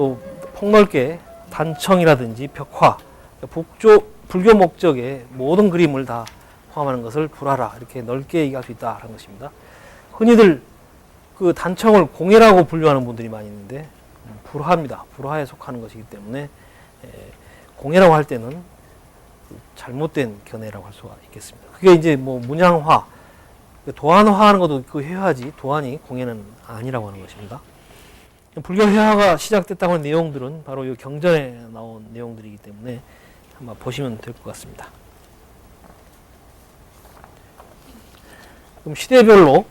또 폭넓게 단청이라든지 벽화, 불교 목적의 모든 그림을 다 포함하는 것을 불화라 이렇게 넓게 얘기할 수 있다는 것입니다. 흔히들 그 단청을 공예라고 분류하는 분들이 많이 있는데 불화입니다. 불화에 속하는 것이기 때문에 공예라고 할 때는 잘못된 견해라고 할 수가 있겠습니다. 그게 이제 뭐 문양화, 도안화하는 것도 그 회화지 도안이 공예는 아니라고 하는 것입니다. 불교 회화가 시작됐다고 하는 내용들은 바로 이 경전에 나온 내용들이기 때문에 한번 보시면 될 것 같습니다. 그럼 시대별로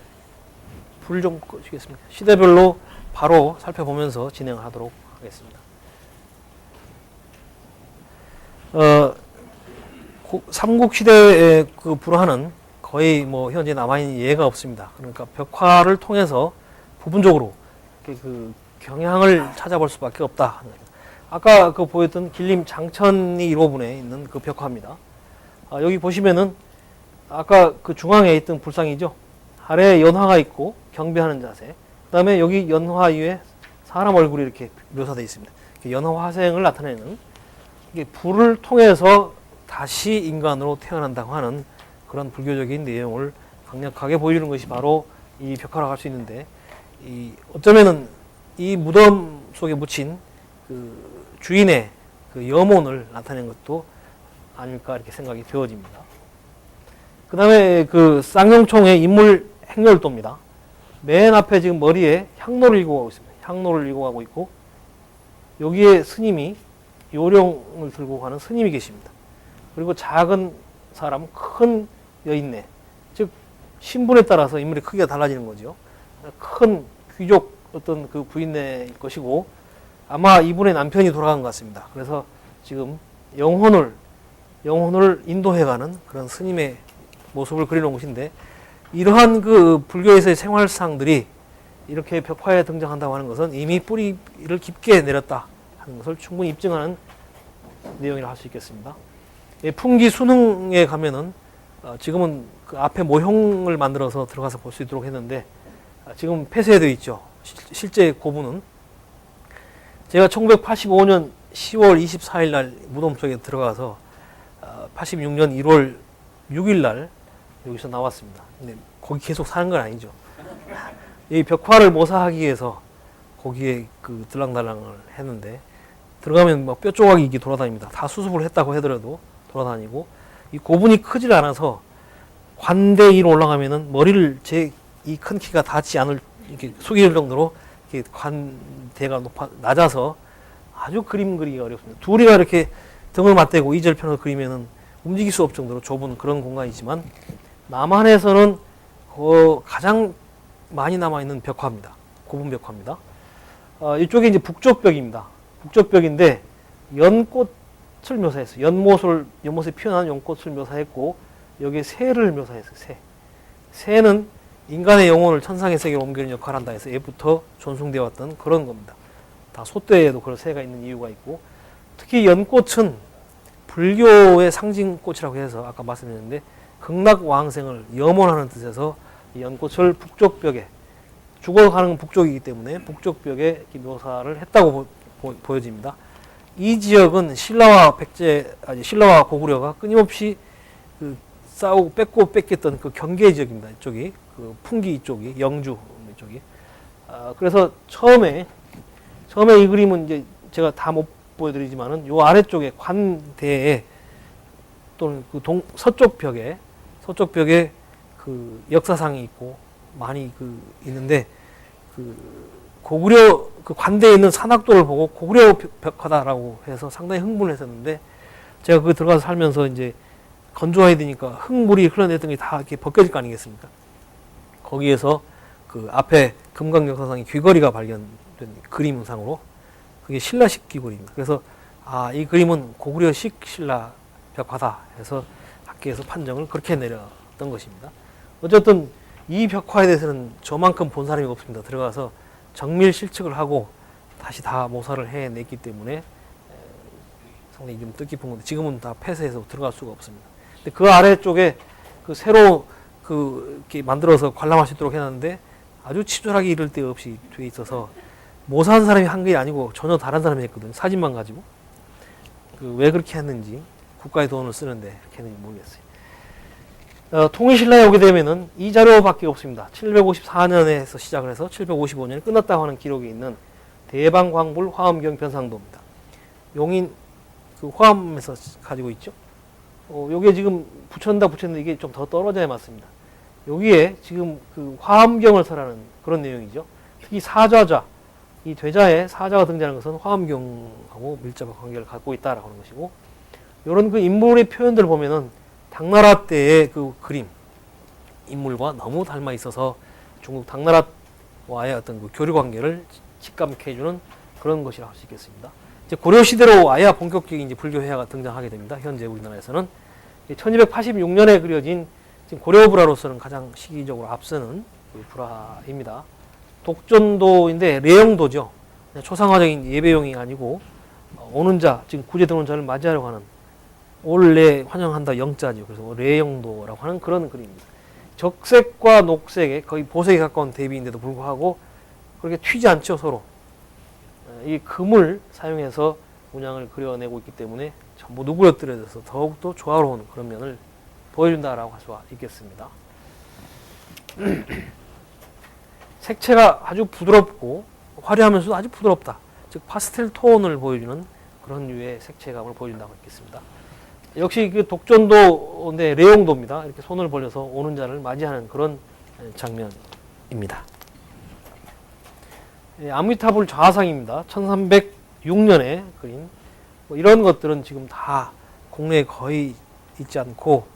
불 좀 꺼주겠습니다. 시대별로 바로 살펴보면서 진행을 하도록 하겠습니다. 삼국시대의 그 불화는 거의 뭐 현재 남아있는 예가 없습니다. 그러니까 벽화를 통해서 부분적으로 그 경향을 찾아볼 수밖에 없다. 아까 그 보였던 길림 장천리 1호분에 있는 그 벽화입니다. 여기 보시면은 아까 그 중앙에 있던 불상이죠. 아래에 연화가 있고 경배하는 자세. 그 다음에 여기 연화 위에 사람 얼굴이 이렇게 묘사되어 있습니다. 연화 화생을 나타내는 이게 불을 통해서 다시 인간으로 태어난다고 하는 그런 불교적인 내용을 강력하게 보여주는 것이 바로 이 벽화라고 할 수 있는데, 어쩌면은 이 무덤 속에 묻힌 그 주인의 그 염혼을 나타낸 것도 아닐까 이렇게 생각이 되어집니다. 그 다음에 그 쌍용총의 인물 행렬도입니다. 맨 앞에 지금 머리에 향로를 이고 가고 있습니다. 향로를 이고 가고 있고, 여기에 스님이 요령을 들고 가는 스님이 계십니다. 그리고 작은 사람, 큰 여인네, 즉 신분에 따라서 인물의 크기가 달라지는 거죠. 큰 귀족 어떤 그 부인네일 것이고, 아마 이분의 남편이 돌아간 것 같습니다. 그래서 지금 영혼을 인도해가는 그런 스님의 모습을 그려놓은 것인데, 이러한 그 불교에서의 생활상들이 이렇게 벽화에 등장한다고 하는 것은 이미 뿌리를 깊게 내렸다 하는 것을 충분히 입증하는 내용이라 할 수 있겠습니다. 풍기 수능에 가면은 지금은 그 앞에 모형을 만들어서 들어가서 볼 수 있도록 했는데, 지금 폐쇄되어 있죠. 실제 고분은 제가 1985년 10월 24일 날 무덤 속에 들어가서 86년 1월 6일 날 여기서 나왔습니다. 근데 거기 계속 사는 건 아니죠. 이 벽화를 모사하기 위해서 거기에 그 들랑달랑을 했는데, 들어가면 막 뼈 조각이 이게 돌아다닙니다. 다 수습을 했다고 하더라도 돌아다니고, 이 고분이 크질 않아서 관대 위로 올라가면은 머리를 제 이 큰 키가 닿지 않을 이렇게 숙일 정도로 이렇게 관대가 낮아서 아주 그림 그리기가 어렵습니다. 둘이가 이렇게 등을 맞대고 이절편을 그리면은 움직일 수 없을 정도로 좁은 그런 공간이지만, 남한에서는 가장 많이 남아있는 벽화입니다. 고분 벽화입니다. 이쪽에 이제 북쪽벽입니다. 북쪽벽인데 연꽃을 묘사했어요. 연못에 피어난 연꽃을 묘사했고, 여기에 새를 묘사했어요. 새는 인간의 영혼을 천상의 세계로 옮기는 역할을 한다 해서 예부터 존숭되어 왔던 그런 겁니다. 다 소떼에도 그런 새가 있는 이유가 있고, 특히 연꽃은 불교의 상징꽃이라고 해서 아까 말씀드렸는데, 극락왕생을 염원하는 뜻에서 이 연꽃을 북쪽벽에, 죽어가는 북쪽이기 때문에 북쪽벽에 묘사를 했다고 보여집니다. 이 지역은 신라와 고구려가 끊임없이 그 싸우고 뺏고 뺏겼던 그 경계 지역입니다. 이쪽이 그 풍기 이쪽이, 영주 이쪽이. 그래서 처음에 이 그림은 이제 제가 다 못 보여드리지만은 요 아래쪽에 관대에 또는 그 서쪽 벽에 그 역사상이 있고 많이 그 있는데, 그 고구려 그 관대에 있는 산악도를 보고 고구려 벽화다라고 해서 상당히 흥분을 했었는데, 제가 그 들어가서 살면서 이제 건조해야 되니까 흙물이 흘러내던 게 다 이렇게 벗겨질 거 아니겠습니까? 거기에서 그 앞에 금강 역사상의 귀걸이가 발견된 그림상으로 그게 신라식 귀걸이입니다. 그래서 이 그림은 고구려식 신라 벽화다 해서 학계에서 판정을 그렇게 내렸던 것입니다. 어쨌든 이 벽화에 대해서는 저만큼 본 사람이 없습니다. 들어가서 정밀 실측을 하고 다시 다 모사를 해냈기 때문에 상당히 좀 뜻깊은 건데, 지금은 다 폐쇄해서 들어갈 수가 없습니다. 근데 그 아래쪽에 그 새로 이렇게 만들어서 관람할 수 있도록 해놨는데, 아주 치졸하게 이를 데 없이 돼 있어서 모사한 사람이 한 게 아니고 전혀 다른 사람이 했거든요. 사진만 가지고. 왜 그렇게 했는지, 국가의 돈을 쓰는데 이렇게 했는지 모르겠어요. 통일신라에 오게 되면은 이 자료밖에 없습니다. 754년에서 시작을 해서 755년에 끝났다고 하는 기록이 있는 대방광불 화엄경 변상도입니다. 용인 화엄에서 가지고 있죠. 요게 지금 붙였는데 이게 좀 더 떨어져야 맞습니다. 여기에 지금 화엄경을 설하는 그런 내용이죠. 특히 사좌자, 이 되자에 사자가 등장하는 것은 화엄경하고 밀접한 관계를 갖고 있다라고 하는 것이고, 이런 인물의 표현들을 보면은 당나라 때의 그림, 인물과 너무 닮아 있어서 중국 당나라와의 어떤 교류 관계를 직감케 해주는 그런 것이라고 할 수 있겠습니다. 이제 고려 시대로 와야 본격적인 이제 불교 회화가 등장하게 됩니다. 현재 우리나라에서는 1286년에 그려진 지금 고려 불화로서는 가장 시기적으로 앞서는 불화입니다. 독전도인데 레영도죠. 초상화적인 예배용이 아니고 오는 자, 지금 구제 들어오는 자를 맞이하려고 하는 올래 환영한다 영자죠. 그래서 레영도라고 하는 그런 그림입니다. 적색과 녹색에 거의 보색에 가까운 대비인데도 불구하고 그렇게 튀지 않죠, 서로. 이 금을 사용해서 문양을 그려내고 있기 때문에 전부 누그러뜨려져서 더욱더 조화로운 그런 면을 보여준다라고 할 수가 있겠습니다. 색채가 아주 부드럽고 화려하면서도 아주 부드럽다. 즉 파스텔 톤을 보여주는 그런 류의 색채감을 보여준다고 했겠습니다. 역시 독전도인데 레용도입니다. 이렇게 손을 벌려서 오는 자를 맞이하는 그런 장면입니다. 아미타불 좌상입니다. 1306년에 그린 이런 것들은 지금 다 국내에 거의 있지 않고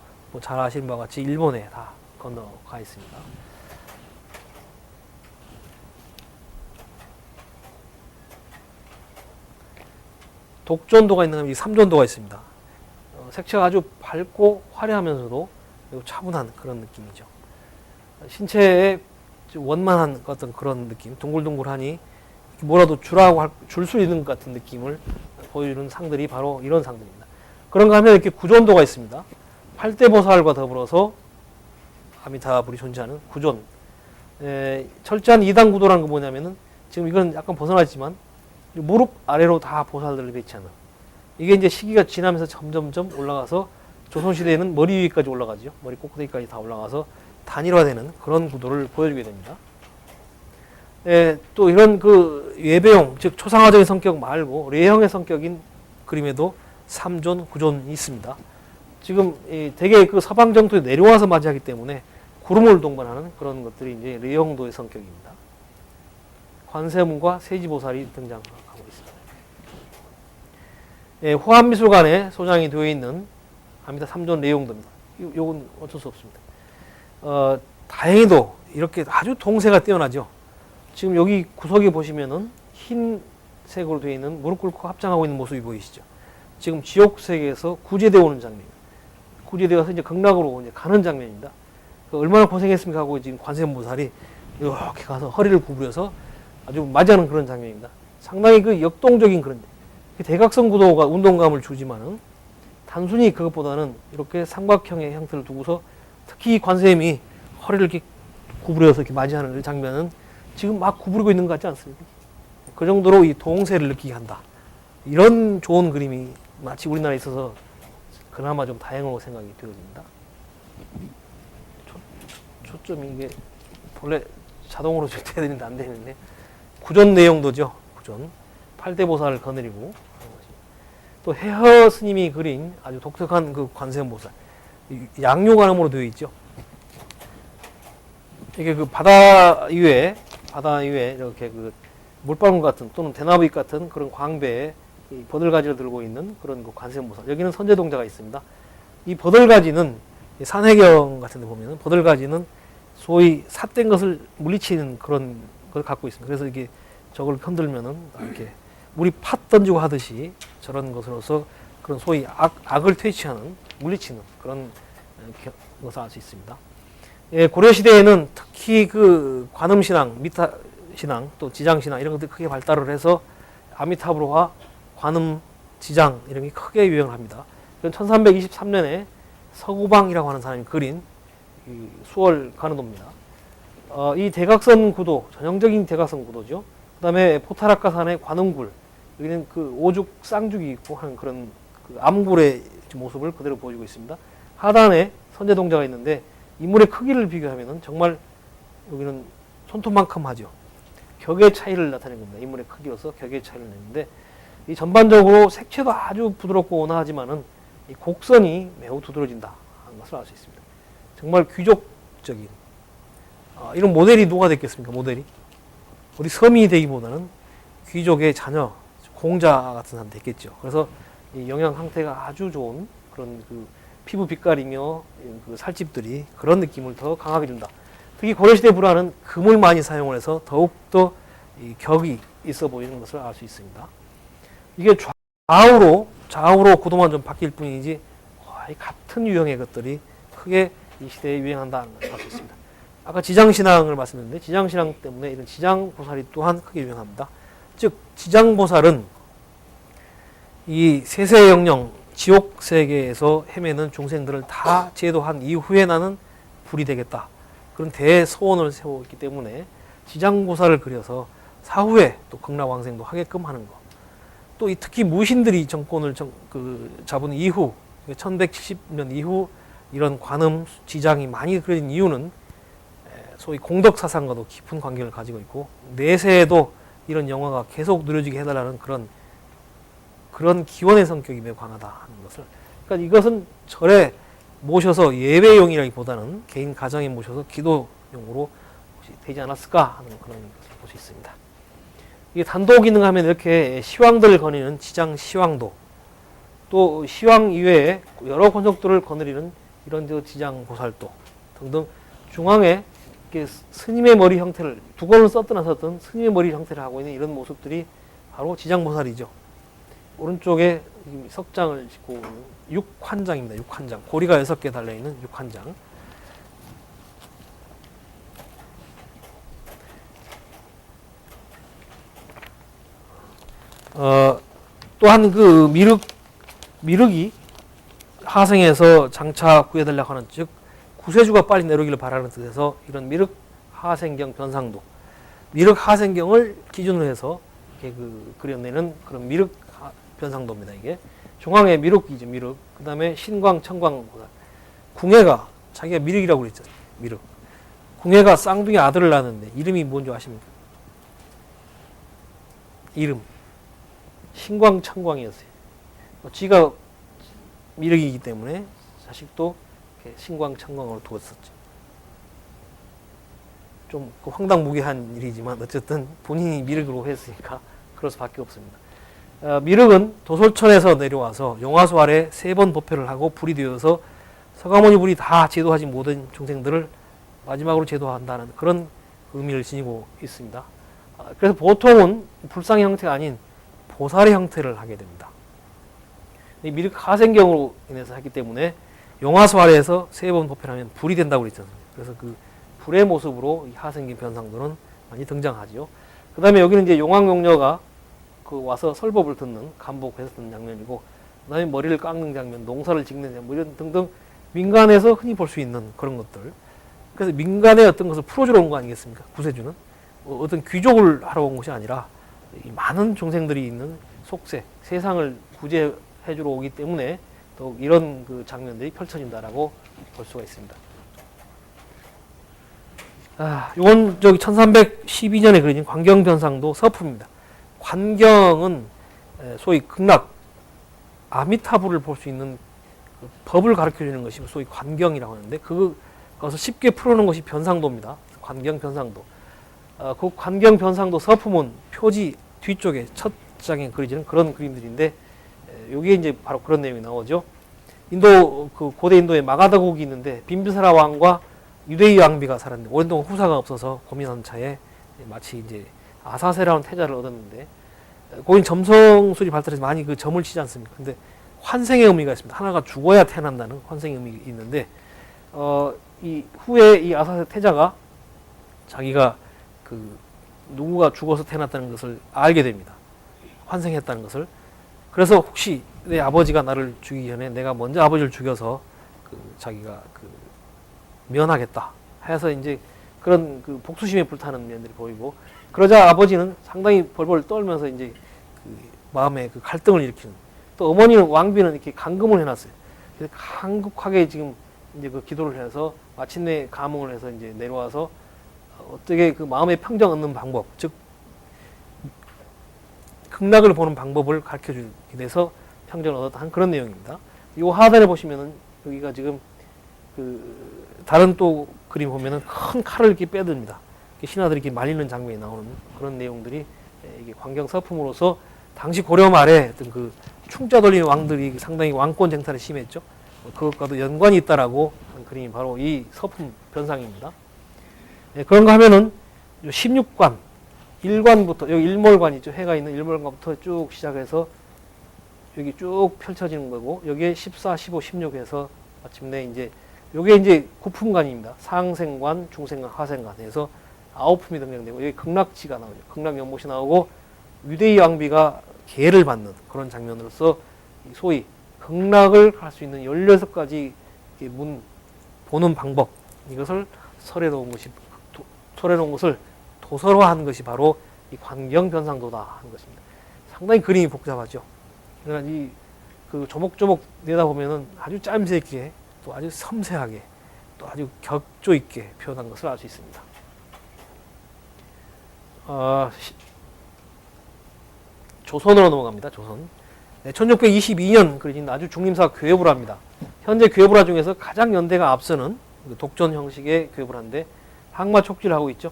잘 아시는 바와 같이 일본에 다 건너가 있습니다. 독전도가 있는 이 삼전도가 있습니다. 색채가 아주 밝고 화려하면서도 차분한 그런 느낌이죠. 신체에 원만한 어떤 그런 느낌, 둥글둥글하니 뭐라도 줄 수 있는 것 같은 느낌을 보여주는 상들이 바로 이런 상들입니다. 그런가 하면 이렇게 구존도가 있습니다. 팔대보살과 더불어서 아미타불이 존재하는 구존. 철저한 2단 구도라는 건 뭐냐면은 지금 이건 약간 벗어나지만 무릎 아래로 다 보살들을 배치하는, 이게 이제 시기가 지나면서 점점점 올라가서 조선시대에는 머리 위까지 올라가죠. 머리 꼭대기까지 다 올라가서 단일화되는 그런 구도를 보여주게 됩니다. 또 이런 예배용, 즉 초상화적인 성격 말고 레형의 성격인 그림에도 3존, 9존이 있습니다. 지금 되게 서방 정토에 내려와서 맞이하기 때문에 구름을 동반하는 그런 것들이 이제 레형도의 성격입니다. 관세음과 세지보살이 등장하고 있습니다. 호암미술관에 소장이 되어 있는 아미타 3존 레용도입니다. 이건 어쩔 수 없습니다. 다행히도 이렇게 아주 동세가 뛰어나죠. 지금 여기 구석에 보시면은 흰색으로 되어 있는 무릎 꿇고 합장하고 있는 모습이 보이시죠. 지금 지옥세계에서 구제되어 오는 장면입니다. 구제되어서 이제 극락으로 이제 가는 장면입니다. 얼마나 고생했습니까 하고 지금 관세음보살이 이렇게 가서 허리를 구부려서 아주 맞이하는 그런 장면입니다. 상당히 역동적인 그런 대각선 구도가 운동감을 주지만은 단순히 그것보다는 이렇게 삼각형의 형태를 두고서 특히 관세음이 허리를 이렇게 구부려서 이렇게 맞이하는 장면은 지금 막 구부리고 있는 것 같지 않습니까? 그 정도로 이 동세를 느끼게 한다. 이런 좋은 그림이 마치 우리나라에 있어서 그나마 좀 다행으로 생각이 되어집니다. 초점이 이게 원래 자동으로 절대해야 되는데 안 되는데, 구존 내용도죠. 구존. 팔대보살을 거느리고, 또 해허 스님이 그린 아주 독특한 관세음보살. 양요관음으로 되어 있죠. 이게 바다 위에 이렇게 물방울 같은 또는 대나무잎 같은 그런 광배에 버들가지를 들고 있는 그런 관세음보살. 여기는 선제동자가 있습니다. 이 버들가지는 산해경 같은 데 보면은 버들가지는 소위 삿된 것을 물리치는 그런 걸 갖고 있습니다. 그래서 이게 저걸 흔들면은 이렇게 우리 팥 던지고 하듯이 저런 것으로서 그런 소위 악을 퇴치하는, 물리치는 그런 것을 알 수 있습니다. 고려시대에는 특히 관음신앙, 미타신앙, 또 지장신앙 이런 것들이 크게 발달을 해서 아미타불화, 관음, 지장 이런 게 크게 유행을 합니다. 1323년에 서구방이라고 하는 사람이 그린 수월 관음도입니다. 이 대각선 구도, 전형적인 대각선 구도죠. 그다음에 포타라카산의 관음굴, 여기는 그 오죽 쌍죽이 있고 하는 그런 그 암굴의 모습을 그대로 보여주고 있습니다. 하단에 선제동자가 있는데 인물의 크기를 비교하면은 정말 여기는 손톱만큼 하죠. 격의 차이를 나타낸 겁니다. 인물의 크기로서 격의 차이를 냈는데 이 전반적으로 색채도 아주 부드럽고 온화하지만은 이 곡선이 매우 두드러진다 하는 것을 알 수 있습니다. 정말 귀족적인 이런 모델이 누가 됐겠습니까? 모델이 어디 섬이 되기보다는 귀족의 자녀, 공자 같은 사람 됐겠죠. 그래서 이 영양 상태가 아주 좋은 그런 그 피부 빛깔이며 그 살집들이 그런 느낌을 더 강하게 준다. 특히 고려시대 불화는 금을 많이 사용을 해서 더욱더 이 격이 있어 보이는 것을 알 수 있습니다. 이게 좌우로 구도만 좀 바뀔 뿐이지 거의 같은 유형의 것들이 크게 이 시대에 유행한다는 것을 알 수 있습니다. 아까 지장신앙을 말씀드렸는데 지장신앙 때문에 이런 지장보살이 또한 크게 유행합니다. 즉 지장보살은 이 세세 영영 지옥 세계에서 헤매는 중생들을 다 제도한 이후에 나는 불이 되겠다. 그런 대소원을 세웠기 때문에 지장보살을 그려서 사후에 또 극락왕생도 하게끔 하는 것. 또 특히 무신들이 정권을 잡은 이후 1170년 이후 이런 관음 지장이 많이 그려진 이유는 소위 공덕 사상과도 깊은 관계를 가지고 있고 내세에도 이런 영화가 계속 누려지게 해달라는 그런 기원의 성격이 매우 강하다 하는 것을. 그러니까 이것은 절에 모셔서 예배용이라기보다는 개인 가정에 모셔서 기도용으로 되지 않았을까 하는 그런 것을 볼 수 있습니다. 이게 단도 기능하면 이렇게 시황들을 거니는 지장 시황도, 또 시황 이외에 여러 권속들을 거느리는 이런 지장 보살도 등등 중앙에 이렇게 스님의 머리 형태를 두 권을 썼든 안 썼든 스님의 머리 형태를 하고 있는 이런 모습들이 바로 지장 보살이죠. 오른쪽에 석장을 짚고 있는 육환장입니다. 육환장. 고리가 6개 달려있는 육환장. 또한 그 미륵이 하생에서 장차 구해달라고 하는, 즉 구세주가 빨리 내려오기를 바라는 뜻에서 이런 미륵 하생경 변상도, 미륵 하생경을 기준으로 해서 이렇게 그려내는 그런 미륵 변상도입니다. 이게 중앙에 미륵이죠. 미륵. 그 다음에 신광, 청광, 궁예가 자기가 미륵이라고 그랬죠. 미륵. 궁예가 쌍둥이 아들을 낳았는데 이름이 뭔지 아십니까? 이름 신광, 청광이었어요. 지가 미륵이기 때문에 자식도 신광, 청광으로 두었었죠. 좀 황당무계한 일이지만 어쨌든 본인이 미륵으로 했으니까 그럴 수밖에 없습니다. 미륵은 도솔천에서 내려와서 용화수 아래 3번 법회를 하고 불이 되어서 서가모니 불이 다 제도하지 못한 중생들을 마지막으로 제도한다는 그런 의미를 지니고 있습니다. 그래서 보통은 불상의 형태가 아닌 보살의 형태를 하게 됩니다. 이 미륵 하생경으로 인해서 했기 때문에 용화수 아래에서 3번 법회를 하면 불이 된다고 그랬잖아요. 그래서 그 불의 모습으로 이 하생경 변상도는 많이 등장하죠. 그 다음에 여기는 이제 용왕용녀가 와서 설법을 듣는 간복해서 듣는 장면이고, 그 다음에 머리를 깎는 장면, 농사를 짓는 장면, 뭐 이런 등등 민간에서 흔히 볼 수 있는 그런 것들. 그래서 민간의 어떤 것을 풀어주러 온 거 아니겠습니까? 구세주는 어떤 귀족을 하러 온 것이 아니라 많은 중생들이 있는 속세, 세상을 구제해주러 오기 때문에 또 이런 그 장면들이 펼쳐진다라고 볼 수가 있습니다. 이건 1312년에 그려진 관경변상도 서품입니다. 관경은 소위 극락 아미타불을 볼 수 있는 그 법을 가르쳐주는 것이 소위 관경이라고 하는데, 그것을 쉽게 풀어놓은 것이 변상도입니다. 관경 변상도. 그 관경 변상도 서품은 표지 뒤쪽에 첫 장에 그려지는 그런 그림들인데, 여기에 이제 바로 그런 내용이 나오죠. 고대 인도에 마가다국이 있는데 빈비사라 왕과 유대의 왕비가 살았는데 오랫동안 후사가 없어서 고민한 차에 마치 이제 아사세라는 태자를 얻었는데, 거긴 점성술이 발달해서 많이 그 점을 치지 않습니까? 근데 환생의 의미가 있습니다. 하나가 죽어야 태어난다는 환생의 의미가 있는데, 이 후에 이 아사세 태자가 자기가 누구가 죽어서 태어났다는 것을 알게 됩니다. 환생했다는 것을. 그래서 혹시 내 아버지가 나를 죽이기 전에 내가 먼저 아버지를 죽여서 자기가 면하겠다 해서 이제 그런 그 복수심에 불타는 면들이 보이고, 그러자 아버지는 상당히 벌벌 떨면서 이제 그 마음에 그 갈등을 일으키는, 또 어머니는 왕비는 이렇게 감금을 해놨어요. 그래서 한국하게 지금 이제 그 기도를 해서 마침내 감흥을 해서 이제 내려와서 어떻게 그 마음의 평정 얻는 방법, 즉 극락을 보는 방법을 가르쳐 주게 돼서 평정을 얻었다 한 그런 내용입니다. 이 하단에 보시면은 여기가 지금 그 다른 또 그림 보면은 큰 칼을 이렇게 빼듭니다. 신하들이 이렇게 말리는 장면이 나오는 그런 내용들이 이게 광경 서품으로서 당시 고려 말에 어떤 그 충자 돌리는 왕들이 상당히 왕권 쟁탈이 심했죠. 그것과도 연관이 있다라고 하는 그림이 바로 이 서품 변상입니다. 그런가 하면은 16관 1관부터 여기 일몰관 있죠. 해가 있는 일몰관부터 쭉 시작해서 여기 쭉 펼쳐지는 거고, 여기에 14, 15, 16에서 마침내 이제 요게 이제 구품관입니다. 상생관, 중생관, 하생관 해서 9품이 등장되고, 여기 극락지가 나오죠. 극락연못이 나오고 유대의 왕비가 계를 받는 그런 장면으로서 소위 극락을 갈 수 있는 16가지 문 보는 방법, 이것을 설해 놓은 것을 도설화한 것이 바로 이 관경변상도다 하는 것입니다. 상당히 그림이 복잡하죠. 그러나 이 그 조목조목 내다보면은 아주 짜임새 또 아주 섬세하게 또 아주 격조 있게 표현한 것을 알 수 있습니다. 조선으로 넘어갑니다. 조선. 1622년 그려진 아주 중림사 괴불화입니다. 현재 괴불화 중에서 가장 연대가 앞서는 독전 형식의 괴불화인데 항마 촉지를 하고 있죠.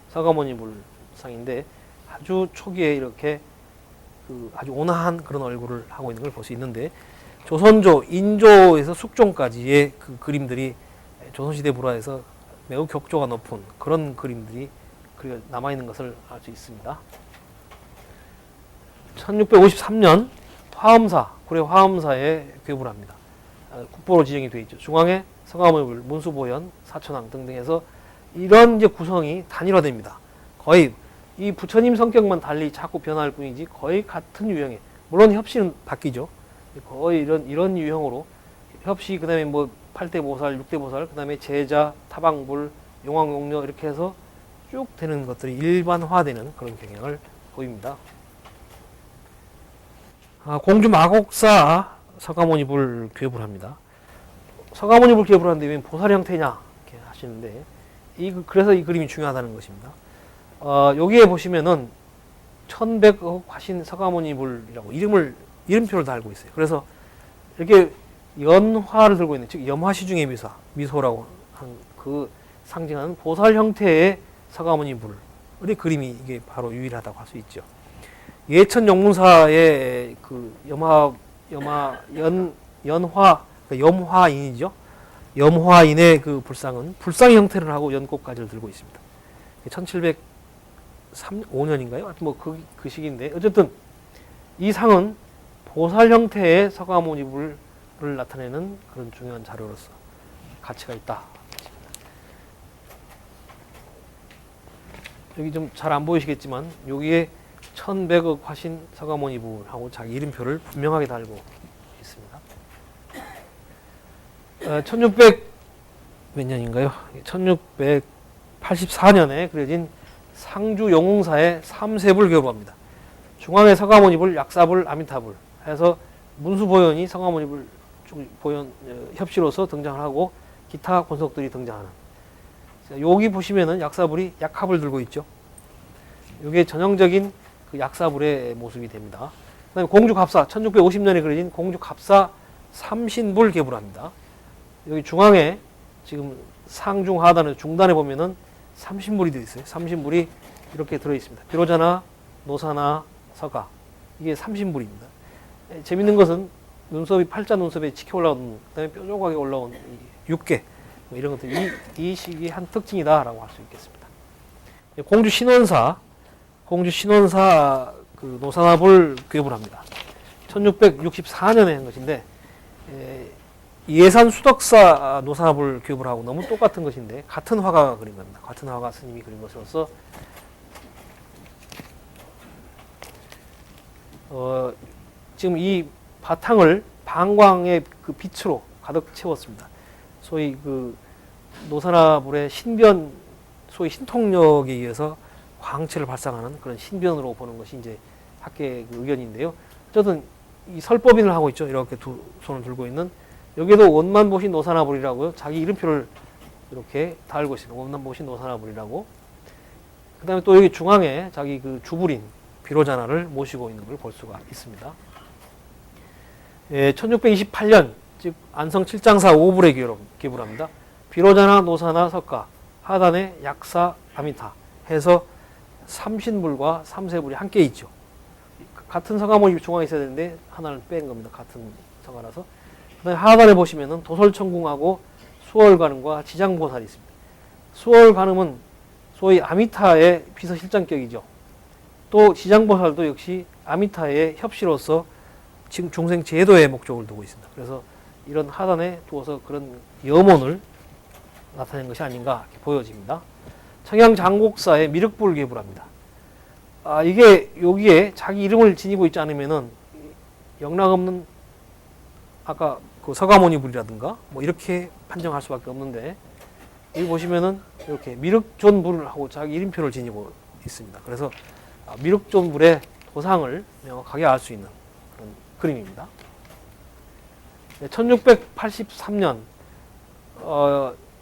서가모니 불상인데 아주 초기에 이렇게 그 아주 온화한 그런 얼굴을 하고 있는 걸 볼 수 있는데, 조선조, 인조에서 숙종까지의 그 그림들이 조선시대 불화에서 매우 격조가 높은 그런 그림들이 남아있는 것을 알 수 있습니다. 1653년 화엄사, 고려 화엄사의 괴불화입니다. 국보로 지정이 되어 있죠. 중앙에 서가모니, 문수보현, 사천왕 등등 해서 이런 이제 구성이 단일화됩니다. 거의 이 부처님 성격만 달리 자꾸 변할 뿐이지 거의 같은 유형의, 물론 협시는 바뀌죠. 거의 이런 유형으로 협시, 그 다음에 뭐 8대 보살, 6대 보살, 그 다음에 제자, 타방불, 용왕용녀 이렇게 해서 쭉 되는 것들이 일반화되는 그런 경향을 보입니다. 공주 마곡사 서가모니불 괴불합니다. 서가모니불 괴불하는데 왜 보살 형태냐 이렇게 하시는데, 그래서 이 그림이 중요하다는 것입니다. 여기에 보시면은 1100억 화신 서가모니불이라고 이름표를 달고 있어요. 그래서 이렇게 연화를 들고 있는, 즉 염화시중의 미소라고 하는 그 상징하는 보살 형태의 서가모니불의 그림이 이게 바로 유일하다고 할 수 있죠. 예천 영문사의 그 염화인이죠. 염화인의 그 불상은 불상의 형태를 하고 연꽃가지를 들고 있습니다. 1705년인가요? 하여튼 뭐 그 시기인데, 어쨌든 이 상은 보살 형태의 서가모니불을 나타내는 그런 중요한 자료로서 가치가 있다. 여기 좀 잘 안 보이시겠지만 여기에 1100억 화신 서가모니불하고 자기 이름표를 분명하게 달고 있습니다. 1600 몇 년인가요? 1684년에 그려진 상주 영웅사의 삼세불 괴불합니다. 중앙에 서가모니불, 약사불, 아미타불 해서 문수보현이 서가모니불 보현 협시로서 등장을 하고 기타 권속들이 등장하는. 여기 보시면은 약사불이 약합을 들고 있죠. 이게 전형적인 그 약사불의 모습이 됩니다. 그다음에 공주갑사, 1650년에 그려진 공주갑사 삼신불 괴불합니다. 여기 중앙에 지금 상중 하단의 중단에 보면은 삼신불이 되어 있어요. 삼신불이 이렇게 들어 있습니다. 비로자나, 노사나, 서가, 이게 삼신불입니다. 재밌는 것은 눈썹이 팔자 눈썹에 치켜 올라오는, 그다음에 뾰족하게 올라온 육계, 뭐 이런 것들, 이 시기의 한 특징이다라고 할 수 있겠습니다. 공주 신원사 그 노사나불 괴불합니다. 1664년에 한 것인데, 예산 수덕사 노사나불 괴불하고 너무 똑같은 것인데 같은 화가가 그린 겁니다. 같은 화가 스님이 그린 것으로서 지금 이 바탕을 방광의 그 빛으로 가득 채웠습니다. 소위 그 노사나불의 신변 소위 신통력에 의해서 광채를 발생하는 그런 신변으로 보는 것이 이제 학계의 그 의견인데요. 어쨌든 이 설법인을 하고 있죠. 이렇게 두 손을 들고 있는, 여기에도 원만보신 노사나불이라고요. 자기 이름표를 이렇게 달고 있습니다. 원만보신 노사나불이라고. 그 다음에 또 여기 중앙에 자기 그 주불인 비로자나를 모시고 있는 걸 볼 수가 있습니다. 1628년, 즉 안성 칠장사 5불에 기불합니다. 비로자나, 노사나, 석가, 하단에 약사, 아미타 해서 삼신불과 삼세불이 함께 있죠. 같은 서가모니 중앙에 있어야 되는데 하나를 뺀 겁니다. 같은 서가라서. 그다음에 하단에 보시면은 도솔천궁하고 수월관음과 지장보살이 있습니다. 수월관음은 소위 아미타의 비서실장격이죠. 또 지장보살도 역시 아미타의 협시로서 지금 중생 제도의 목적을 두고 있습니다. 그래서 이런 하단에 두어서 그런 염원을 나타낸 것이 아닌가 이렇게 보여집니다. 청양장곡사의 미륵불을 계불합니다. 이게 여기에 자기 이름을 지니고 있지 않으면은 영락 없는 아까 그 서가모니불이라든가 뭐 이렇게 판정할 수밖에 없는데, 여기 보시면은 이렇게 미륵존불을 하고 자기 이름표를 지니고 있습니다. 그래서 미륵존불의 도상을 명확하게 알 수 있는 그런 그림입니다. 1683년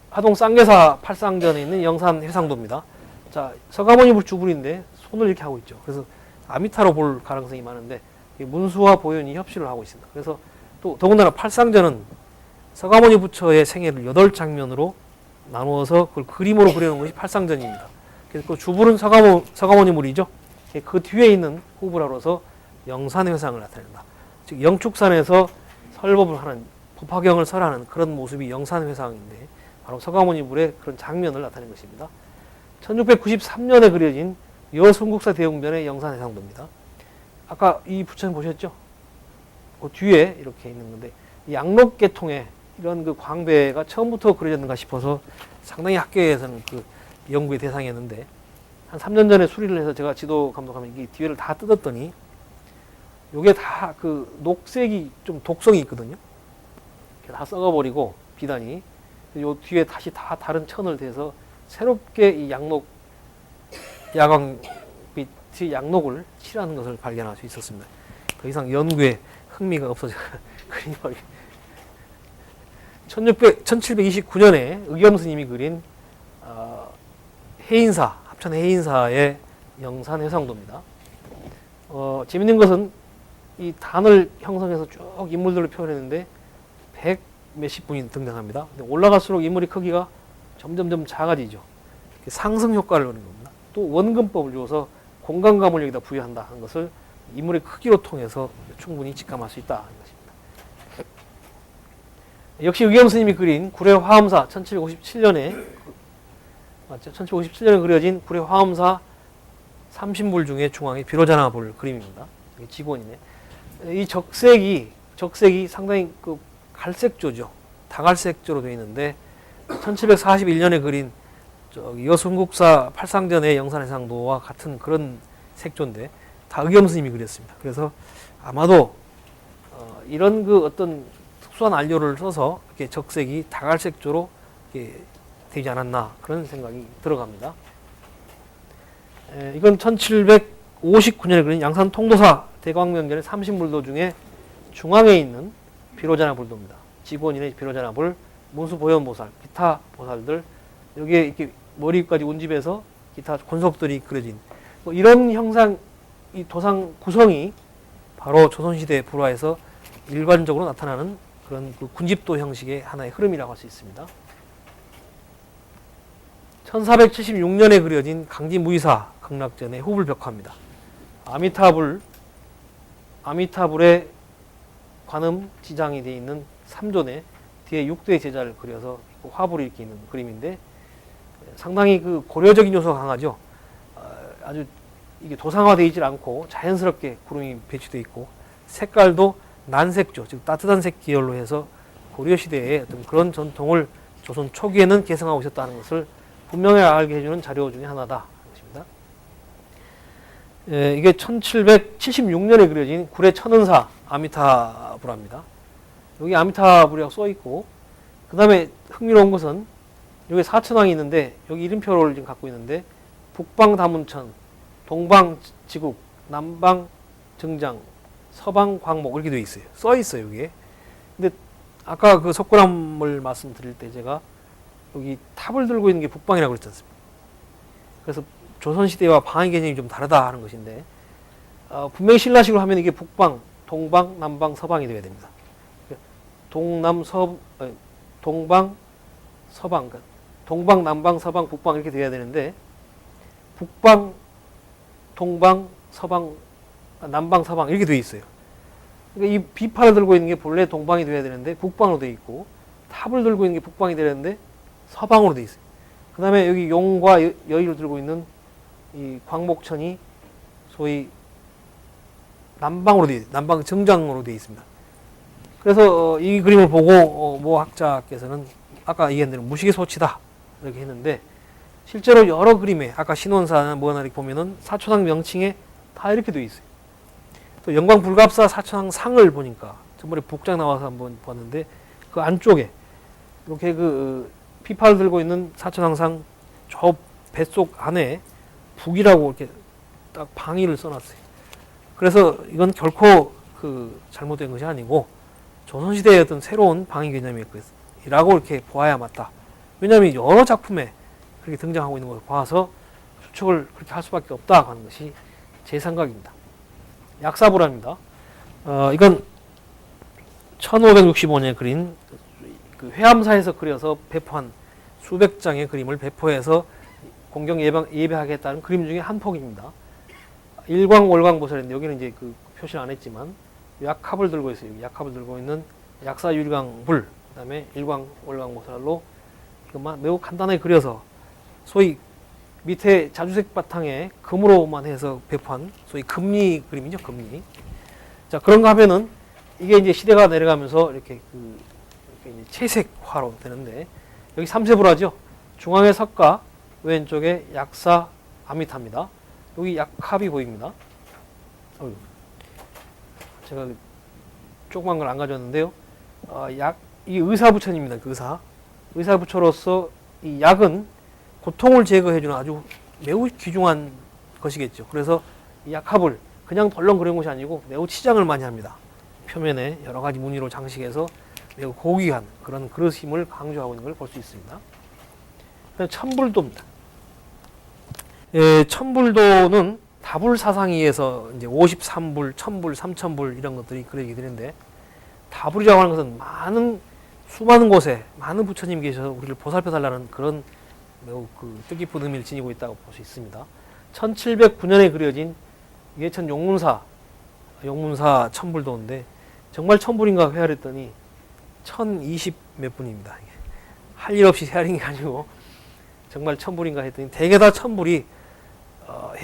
하동 쌍계사 팔상전에 있는 영산 해상도입니다. 자, 서가모니불 주불인데 손을 이렇게 하고 있죠. 그래서 아미타로 볼 가능성이 많은데 문수와 보현이 협시를 하고 있습니다. 그래서 또 더군다나 팔상전은 서가모니 부처의 생애를 8장면으로 나누어서 그걸 그림으로 그려놓은 것이 팔상전입니다. 그래서 그 주불은 서가모니물이죠. 그 뒤에 있는 후불하로서 영산회상을 나타낸다. 즉 영축산에서 설법을 하는, 법화경을 설하는 그런 모습이 영산회상인데 바로 서가모니불의 그런 장면을 나타낸 것입니다. 1693년에 그려진 여순국사 대웅전의 영산회상도입니다. 아까 이 부처님 보셨죠? 그 뒤에 이렇게 있는 건데, 양록계통에 이런 그 광배가 처음부터 그려졌는가 싶어서 상당히 학계에서는 그 연구의 대상이었는데, 한 3년 전에 수리를 해서 제가 지도 감독하면 이 뒤에를 다 뜯었더니 요게 다 그 녹색이 좀 독성이 있거든요. 다 썩어버리고 비단이 요 뒤에 다시 다 다른 천을 대서 새롭게 이 양록 야광빛의 양록을 칠하는 것을 발견할 수 있었습니다. 더 이상 연구에 흥미가 없어져 그림이 1729년에 의겸 스님이 그린 해인사, 합천 해인사의 영산해상도입니다. 재밌는 것은 이 단을 형성해서 쭉 인물들을 표현했는데 100 몇십 분이 등장합니다. 근데 올라갈수록 인물의 크기가 점점점 작아지죠. 상승 효과를 노리는 겁니다. 또 원근법을 주어서 공간감을 여기다 부여한다 하는 것을 인물의 크기로 통해서 충분히 직감할 수 있다 하는 것입니다. 역시 의겸 스님이 그린 구례 화엄사 1757년에 맞죠? 1757년에 그려진 구례 화엄사 삼신불 중에 중앙에 비로자나불 그림입니다. 이게 직원이네. 이 적색이 상당히 그 갈색조죠. 다갈색조로 되어 있는데 1741년에 그린 여순국사 팔상전의 영산해상도와 같은 그런 색조인데 다 의겸 스님이 그렸습니다. 그래서 아마도 이런 그 어떤 특수한 안료를 써서 이렇게 적색이 다갈색조로 이렇게 되지 않았나 그런 생각이 들어갑니다. 이건 1759년에 그린 양산 통도사 대광명전의 삼신불도 중에 중앙에 있는 비로자나 불도입니다. 직원인의 비로자나 불, 문수보현보살, 기타 보살들, 여기에 이렇게 머리까지 운집해서 기타 권속들이 그려진 이런 형상, 이 도상 구성이 바로 조선시대 불화에서 일관적으로 나타나는 그런 그 군집도 형식의 하나의 흐름이라고 할 수 있습니다. 1476년에 그려진 강지무이사 극락전의 후불벽화입니다. 아미타불의 관음 지장이 되어 있는 3존에 뒤에 6대의 제자를 그려서 화불이 이렇게 있는 그림인데 상당히 그 고려적인 요소가 강하죠. 아주 이게 도상화되어 있지 않고 자연스럽게 구름이 배치되어 있고 색깔도 난색조, 즉 따뜻한 색 계열로 해서 고려시대의 어떤 그런 전통을 조선 초기에는 계승하고 있었다는 것을 분명히 알게 해주는 자료 중에 하나다. 것입니다. 이게 1776년에 그려진 구례 천은사 아미타불화입니다. 여기 아미타불이라고 써 있고, 그 다음에 흥미로운 것은 여기 사천왕이 있는데 여기 이름표를 지금 갖고 있는데 북방 다문천, 동방 지국, 남방 정장, 서방 광목 이렇게 되어 있어요. 써 있어요, 여기에. 근데 아까 그 석굴암을 말씀드릴 때 제가 여기 탑을 들고 있는 게 북방이라고 그랬지 않습니까? 그래서 조선시대와 방의 개념이 좀 다르다 하는 것인데, 분명히 신라식으로 하면 이게 북방, 동방, 남방, 서방이 되어야 됩니다. 동방, 서방, 동방, 남방, 서방, 북방 이렇게 되어야 되는데, 북방, 동방, 서방, 남방, 서방 이렇게 되어 있어요. 그러니까 이 비파를 들고 있는 게 본래 동방이 되어야 되는데 북방으로 되어 있고, 탑을 들고 있는 게 북방이 되는데 서방으로 되어 있어요. 그 다음에 여기 용과 여의를 들고 있는 이 광목천이 소위 남방으로 되어 있어요. 남방 정장으로 되어 있습니다. 그래서 이 그림을 보고 모 학자께서는 아까 얘기한 대로 무시기소치다 이렇게 했는데, 실제로 여러 그림에 아까 신원사나 뭐나 이렇게 보면은 사천왕 명칭에 다 이렇게 되어 있어요. 또 영광불갑사 사천왕 상을 보니까 저번에 복장 나와서 한번 봤는데 그 안쪽에 이렇게 그 피파를 들고 있는 사천왕 상 저 뱃속 안에 북이라고 이렇게 딱 방위를 써놨어요. 그래서 이건 결코 그 잘못된 것이 아니고 조선시대의 어떤 새로운 방위 개념이라고 이렇게 보아야 맞다. 왜냐하면 여러 작품에 그렇게 등장하고 있는 것을 봐서 추측을 그렇게 할 수밖에 없다 하는 것이 제 생각입니다. 약사불암입니다. 이건 1565년에 그린 그 회암사에서 그려서 배포한 수백 장의 그림을 배포해서 공경 예배하겠다는 그림 중에 한 폭입니다. 일광월광보살인데 여기는 이제 그 표시를 안 했지만 약합을 들고 있어요. 약합을 들고 있는 약사율광불, 그 다음에 일광월광보살로 이것만 매우 간단하게 그려서 소위 밑에 자주색 바탕에 금으로만 해서 배포한 소위 금리 그림이죠, 금리. 자, 그런가 하면은 이게 이제 시대가 내려가면서 이렇게 이렇게 이제 채색화로 되는데, 여기 삼세불화죠. 중앙에 석가, 왼쪽에 약사 아미타입니다. 여기 약합이 보입니다. 제가 조그만 걸 안 가져왔는데요. 이 의사부처입니다. 그 의사부처로서 이 약은 고통을 제거해주는 아주 매우 귀중한 것이겠죠. 그래서 이 약합을 그냥 덜렁 그린 것이 아니고 매우 치장을 많이 합니다. 표면에 여러 가지 무늬로 장식해서 매우 고귀한 그런 그릇임을 강조하고 있는 걸 볼 수 있습니다. 천불도입니다. 예, 천불도는 다불사상이에서 이제 53불, 1000불, 3000불 이런 것들이 그려지게 되는데, 다불이라고 하는 것은 수많은 곳에 많은 부처님이 계셔서 우리를 보살펴 달라는 그런 매우 그 뜻깊은 의미를 지니고 있다고 볼 수 있습니다. 1709년에 그려진 예천 용문사 천불도인데 정말 천불인가 헤아렸더니 1020 몇 분입니다. 할 일 없이 헤아린 게 아니고 정말 천불인가 했더니 대개 다 천불이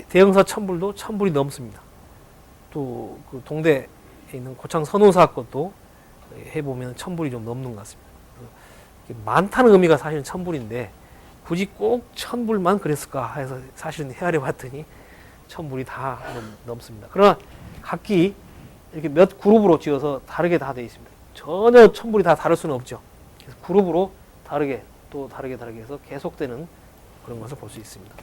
대형사 천불도 천불이 넘습니다. 또 그 동대에 있는 고창 선호사 것도 해보면 천불이 좀 넘는 것 같습니다. 많다는 의미가 사실은 천불인데 굳이 꼭 천불만 그랬을까 해서 사실은 헤아려 봤더니 천불이 다 넘습니다. 그러나 각기 이렇게 몇 그룹으로 지어서 다르게 다 되어 있습니다. 전혀 천불이 다 다를 수는 없죠. 그래서 그룹으로 다르게 또 다르게 해서 계속되는 그런 것을 볼 수 있습니다.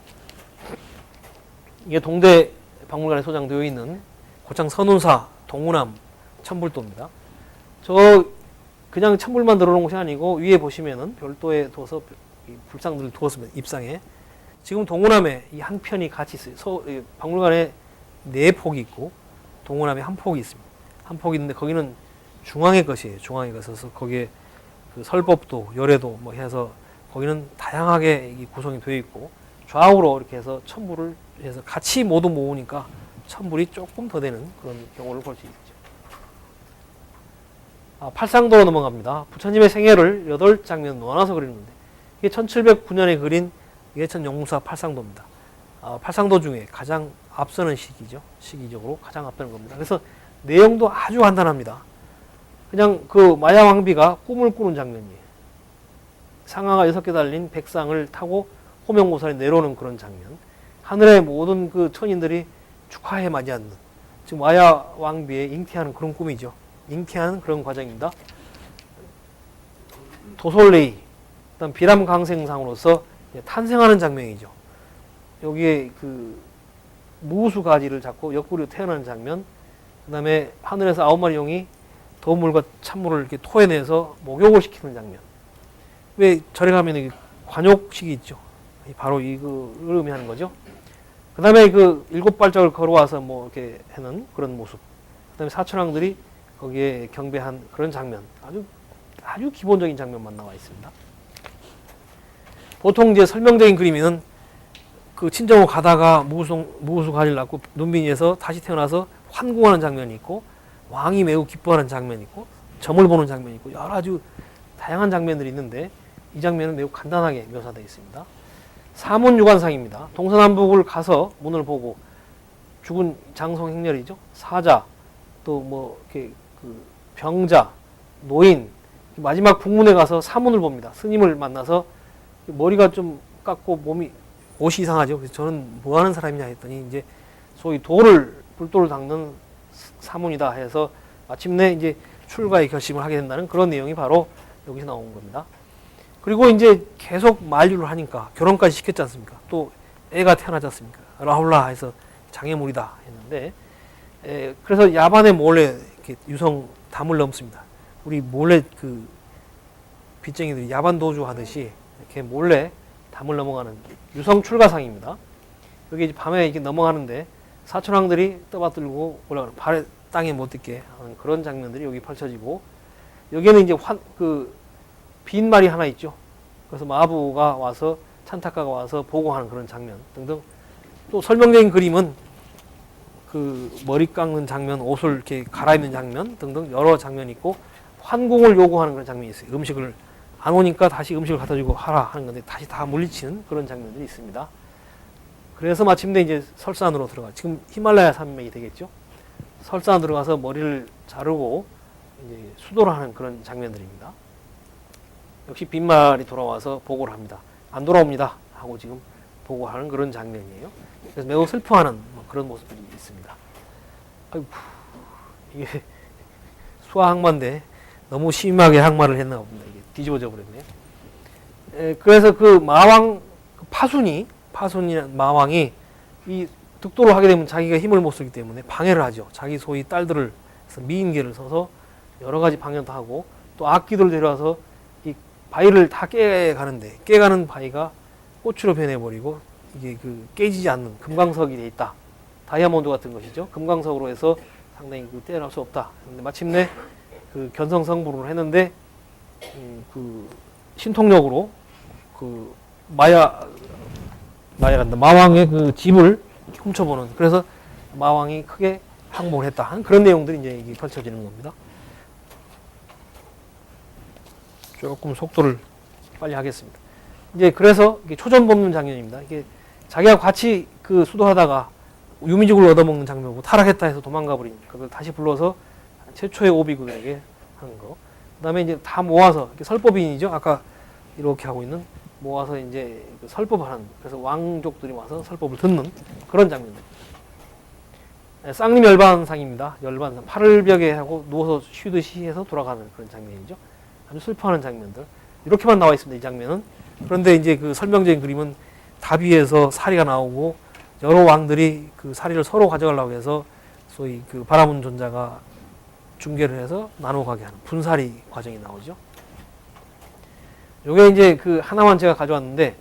이게 동대 박물관에 소장되어 있는 고창 선운사 동우남 천불도입니다. 저 그냥 천불만 들어놓은 것이 아니고 위에 보시면은 별도에 둬서 불상들을 두었습니다. 입상에. 지금 동우남에 이 한 편이 같이 있어요. 박물관에 4폭이 있고 동우남에 한 폭이 있습니다. 한 폭이 있는데 거기는 중앙의 것이에요. 중앙의 것에서 거기에 그 설법도 열애도 뭐 해서 거기는 다양하게 구성이 되어 있고 좌우로 이렇게 해서 천불을 해서 같이 모두 모으니까 천불이 조금 더 되는 그런 경우를 볼 수 있죠. 팔상도로 넘어갑니다. 부처님의 생애를 8장면 모아서 그리는 건데 이게 1709년에 그린 예천 용무사 팔상도입니다. 팔상도 중에 가장 앞서는 시기적으로 가장 앞서는 겁니다. 그래서 내용도 아주 간단합니다. 그냥 그 마야 왕비가 꿈을 꾸는 장면이에요. 상아가 6개 달린 백상을 타고 호명고사에 내려오는 그런 장면. 하늘의 모든 그 천인들이 축하해 맞이하는, 지금 마야 왕비의 잉태하는 그런 꿈이죠. 잉태하는 그런 과정입니다. 도솔레이, 그다음 비람강생상으로서 탄생하는 장면이죠. 여기에 그 무수 가지를 잡고 옆구리로 태어나는 장면, 그다음에 하늘에서 9마리 용이 더운 물과 찬물을 이렇게 토해내서 목욕을 시키는 장면. 왜 절에 가면 관욕식이 있죠. 바로 이거를 의미하는 거죠. 그다음에 그 7발짝을 걸어와서 뭐 이렇게 하는 그런 모습. 그다음에 사천왕들이 거기에 경배한 그런 장면. 아주 기본적인 장면만 나와 있습니다. 보통 이제 설명적인 그림에는 그 친정으로 가다가 무수 가지를 낳고 눈빈이에서 다시 태어나서 환궁하는 장면이 있고, 왕이 매우 기뻐하는 장면이 있고, 점을 보는 장면이 있고, 여러 아주 다양한 장면들이 있는데 이 장면은 매우 간단하게 묘사되어 있습니다. 사문유관상입니다. 동서남북을 가서 문을 보고 죽은 장성행렬이죠. 사자, 또 뭐 이렇게 그 병자, 노인, 마지막 북문에 가서 사문을 봅니다. 스님을 만나서 머리가 좀 깎고 옷이 이상하죠. 그래서 저는 뭐 하는 사람이냐 했더니 이제 소위 불도를 닦는 사문이다 해서 마침내 이제 출가의 결심을 하게 된다는 그런 내용이 바로 여기서 나온 겁니다. 그리고 이제 계속 만류를 하니까 결혼까지 시켰지 않습니까? 또 애가 태어나지 않습니까? 라훌라 해서 장애물이다 했는데, 그래서 야반에 몰래 이렇게 유성 담을 넘습니다. 우리 몰래 그 빚쟁이들이 야반 도주 하듯이 이렇게 몰래 담을 넘어가는 유성 출가상입니다. 여기 이제 밤에 이렇게 넘어가는데 사천왕들이 떠받들고 올라가는, 발에 땅에 못 딛게 하는 그런 장면들이 여기 펼쳐지고, 여기에는 이제 빈 말이 하나 있죠. 그래서 마부가 와서, 찬탁가가 와서 보고하는 그런 장면 등등. 또 설명적인 그림은 그 머리 깎는 장면, 옷을 이렇게 갈아입는 장면 등등 여러 장면이 있고, 환궁을 요구하는 그런 장면이 있어요. 음식을 안 오니까 다시 음식을 갖다 주고 하라 하는 건데 다시 다 물리치는 그런 장면들이 있습니다. 그래서 마침내 이제 설산으로 들어가, 지금 히말라야 산맥이 되겠죠. 설산 들어가서 머리를 자르고 이제 수도를 하는 그런 장면들입니다. 역시 빈말이 돌아와서 보고를 합니다. 안 돌아옵니다 하고 지금 보고하는 그런 장면이에요. 그래서 매우 슬퍼하는 그런 모습들이 있습니다. 아이고, 이게 수화항마인데 너무 심하게 항마를 했나 봅니다. 이게 뒤집어져 버렸네. 그래서 그 마왕 파순이라는 마왕이 이 득도를 하게 되면 자기가 힘을 못 쓰기 때문에 방해를 하죠. 자기 소위 딸들을 미인계를 써서 여러 가지 방해도 하고, 또 악기들을 데려와서 이 바위를 다 깨가는데, 깨가는 바위가 꽃으로 변해버리고 이게 그 깨지지 않는 금광석이 돼 있다. 다이아몬드 같은 것이죠. 금광석으로 해서 상당히 그 떼어낼 수 없다. 근데 마침내 그 견성성불을 했는데 그 신통력으로 그 마왕의 그 집을 훔쳐보는, 그래서 마왕이 크게 항복을 했다 하는 그런 내용들이 이제 이게 펼쳐지는 겁니다. 조금 속도를 빨리 하겠습니다. 이제 그래서 이게 초전 뽑는 장면입니다. 이게 자기가 같이 그 수도하다가 유미죽을 얻어먹는 장면이고, 타락했다 해서 도망가 버린 그걸 다시 불러서 최초의 오비국에게 하는 거. 그다음에 이제 다 모아서 설법인이죠. 아까 이렇게 하고 있는 모아서 이제 그 설법하는, 그래서 왕족들이 와서 설법을 듣는 그런 장면들. 쌍림 열반상입니다. 열반상, 팔을 벽에 하고 누워서 쉬듯이 해서 돌아가는 그런 장면이죠. 아주 슬퍼하는 장면들. 이렇게만 나와 있습니다. 이 장면은. 그런데 이제 그 설명적인 그림은 답 위에서 사리가 나오고, 여러 왕들이 그 사리를 서로 가져가려고 해서 소위 그 바라문 존자가 중계를 해서 나눠 가게 하는 분사리 과정이 나오죠. 요게 이제 그 하나만 제가 가져왔는데,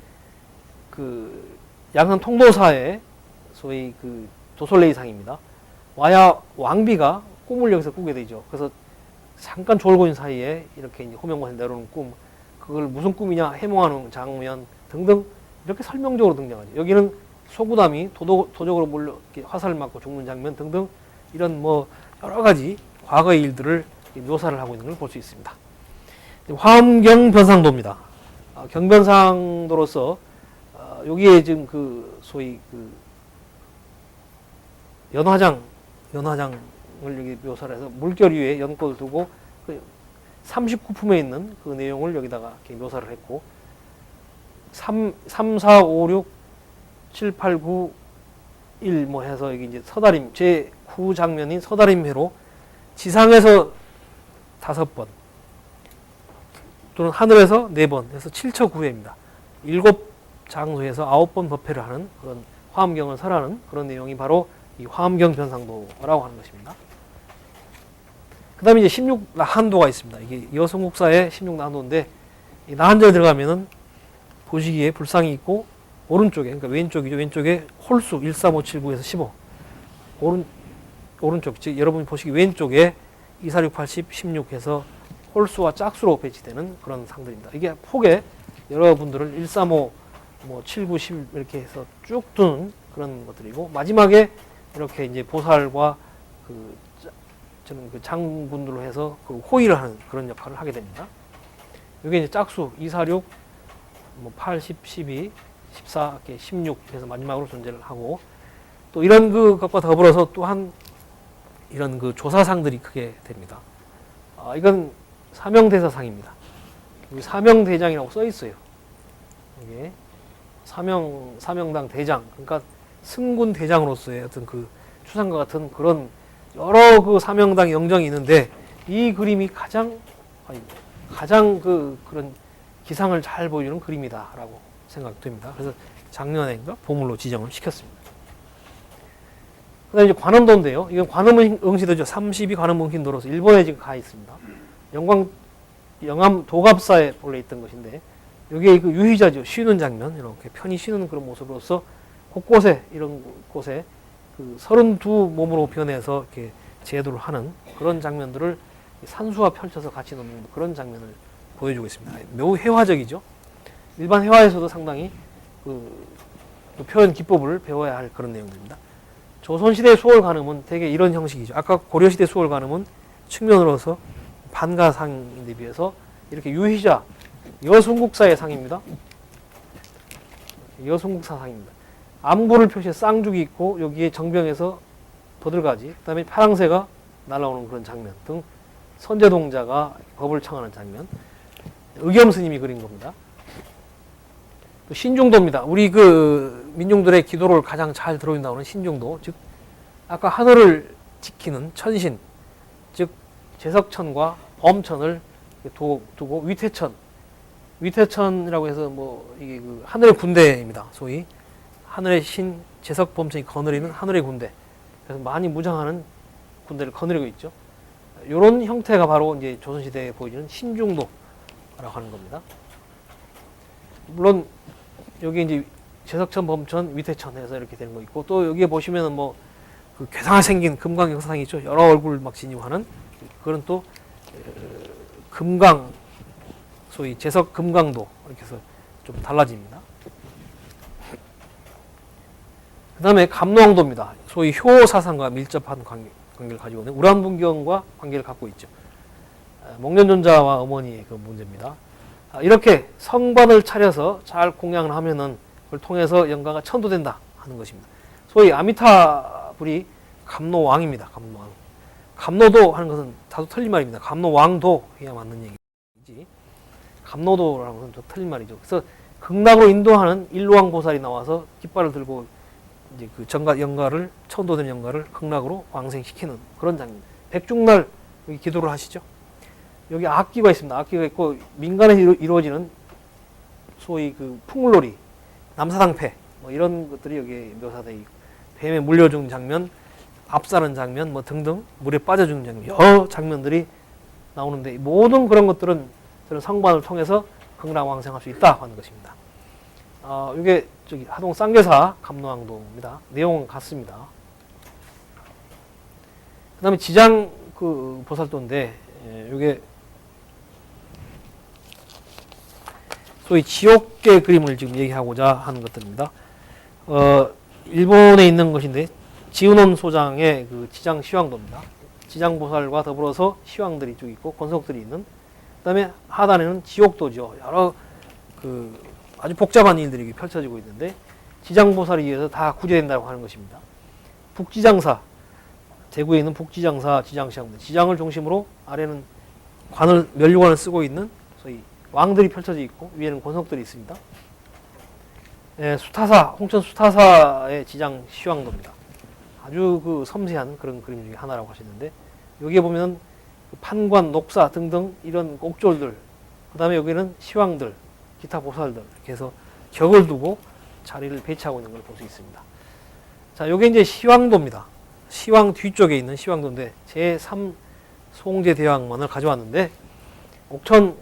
그 양산 통도사의 소위 그 도솔레이상입니다. 와야 왕비가 꿈을 여기서 꾸게 되죠. 그래서 잠깐 졸고 있는 사이에 이렇게 이제 호명관에 내려오는 꿈, 그걸 무슨 꿈이냐 해몽하는 장면 등등 이렇게 설명적으로 등장하죠. 여기는 소구담이 도적으로 몰려 화살을 맞고 죽는 장면 등등 이런 뭐 여러 가지 과거의 일들을 묘사를 하고 있는 걸 볼 수 있습니다. 화엄경변상도입니다. 경변상도로서 여기에 지금 그 소위 그 연화장을 여기 묘사를 해서 물결 위에 연꽃을 두고 그 39품에 있는 그 내용을 여기다가 이렇게 묘사를 했고, 3, 4, 5, 6, 7, 8, 9, 1 뭐 해서 여기 이제 서다림 제 9장면인 서다림회로 지상에서 5번, 또는 하늘에서 4번 해서 7처9회입니다. 7장소에서 9번 법회를 하는 그런 화엄경을 설하는 그런 내용이 바로 이 화엄경 변상도라고 하는 것입니다. 그 다음에 이제 16나한도가 있습니다. 이게 여성국사의 16나한도인데, 이 나한절 들어가면은 보시기에 불상이 있고, 오른쪽에, 그러니까 왼쪽이죠. 왼쪽에 홀수 13579에서 15. 오른쪽, 즉, 여러분이 보시기 왼쪽에 24680, 16해서 홀수와 짝수로 배치되는 그런 상들입니다. 이게 폭에 여러분들을 135, 79, 10 이렇게 해서 쭉 두는 그런 것들이고, 마지막에 이렇게 이제 보살과 저는 그 장군들로 해서 그 호의를 하는 그런 역할을 하게 됩니다. 이게 이제 짝수 246, 80, 12, 14, 16 해서 마지막으로 존재를 하고, 또 이런 것과 더불어서 또한 이런 그 조사상들이 크게 됩니다. 이건 사명대사상입니다. 여기 사명대장이라고 써 있어요. 이게 사명당 대장, 그러니까 승군 대장으로서의 어떤 그 추상과 같은 그런 여러 그 사명당 영정이 있는데, 이 그림이 가장 그런 기상을 잘 보여주는 그림이다라고 생각됩니다. 그래서 작년에 보물로 지정을 시켰습니다. 그 다음에 이제 관음도인데요. 이건 관음응시도죠. 32 관음응시도로서 일본에 지금 가 있습니다. 영암 도갑사에 원래 있던 것인데, 여기에 그 유희자죠. 쉬는 장면, 이렇게 편히 쉬는 그런 모습으로서 곳곳에, 이런 곳에 그 32 몸으로 변해서 이렇게 제도를 하는 그런 장면들을 산수와 펼쳐서 같이 놓는 그런 장면을 보여주고 있습니다. 매우 회화적이죠. 일반 회화에서도 상당히 그 표현 기법을 배워야 할 그런 내용들입니다. 조선시대 수월관음은 대개 이런 형식이죠. 아까 고려시대 수월관음은 측면으로서 반가상인데 비해서 이렇게 유희자, 여순국사의 상입니다. 여순국사상입니다. 암구를 표시해 쌍죽이 있고, 여기에 정병에서 버들가지, 그 다음에 파랑새가 날아오는 그런 장면 등 선제동자가 법을 청하는 장면, 의겸스님이 그린 겁니다. 또 신중도입니다. 우리 그 민중들의 기도를 가장 잘 들어온다고 하는 신중도, 즉 아까 하늘을 지키는 천신, 즉 제석천과 범천을 두고 위태천이라고 해서 이게 그 하늘의 군대입니다. 소위 하늘의 신 제석 범천이 거느리는 하늘의 군대. 그래서 많이 무장하는 군대를 거느리고 있죠. 이런 형태가 바로 이제 조선시대에 보여지는 신중도라고 하는 겁니다. 물론 여기 이제 제석천, 범천, 위태천 해서 이렇게 되는 거 있고, 또 여기에 보시면은 그 괴상하게 생긴 금강 역사상이 있죠. 여러 얼굴 막 지니고하는 그런 또 금강, 소위 제석 금강도 이렇게 해서 좀 달라집니다. 그 다음에 감로왕도입니다. 소위 효사상과 밀접한 관계를 가지고 있는 우란분경과 관계를 갖고 있죠. 목련존자와 어머니의 그 문제입니다. 이렇게 성반을 차려서 잘 공양을 하면은 그걸 통해서 영가가 천도된다 하는 것입니다. 소위 아미타불이 감로왕입니다. 감로왕. 감로도 하는 것은 다소 틀린 말입니다. 감로왕도 해야 맞는 얘기지. 감로도라는 것은 좀 틀린 말이죠. 그래서 극락으로 인도하는 일로왕 보살이 나와서 깃발을 들고 이제 그 영가를, 천도된 영가를 극락으로 왕생시키는 그런 장면. 백중날 여기 기도를 하시죠. 여기 악기가 있습니다. 악기가 있고, 민간에서 이루어지는 소위 그 풍물놀이, 남사당패, 이런 것들이 여기에 묘사되어 있고, 뱀에 물려주는 장면, 압사하는 장면, 등등, 물에 빠져주는 장면, 여러 장면들이 나오는데, 모든 그런 것들은 저는 성반을 통해서 극락왕생할 수 있다 하는 것입니다. 이게 하동 쌍계사 감로왕도입니다. 내용은 같습니다. 그 다음에 지장 그 보살도인데, 이게 소위 지옥계 그림을 지금 얘기하고자 하는 것들입니다. 일본에 있는 것인데, 지은원 소장의 그 지장 시황도입니다. 지장 보살과 더불어서 시황들이 쭉 있고, 권속들이 있는. 그 다음에 하단에는 지옥도죠. 여러 그 아주 복잡한 일들이 펼쳐지고 있는데, 지장보살에 의해서 다 구제된다고 하는 것입니다. 북지장사, 대구에 있는 북지장사 지장시황도, 지장을 중심으로 아래는 면류관을 쓰고 있는 소위 왕들이 펼쳐져 있고, 위에는 권속들이 있습니다. 수타사, 홍천 수타사의 지장 시황도입니다. 아주 그 섬세한 그런 그림 중에 하나라고 하시는데, 여기에 보면 판관, 녹사 등등 이런 옥졸들, 그 다음에 여기는 시황들, 기타 보살들 이렇게 해서 격을 두고 자리를 배치하고 있는 걸 볼 수 있습니다. 자, 요게 이제 시황도입니다. 시황 뒤쪽에 있는 시황도인데 제3 송제대왕만을 가져왔는데 고성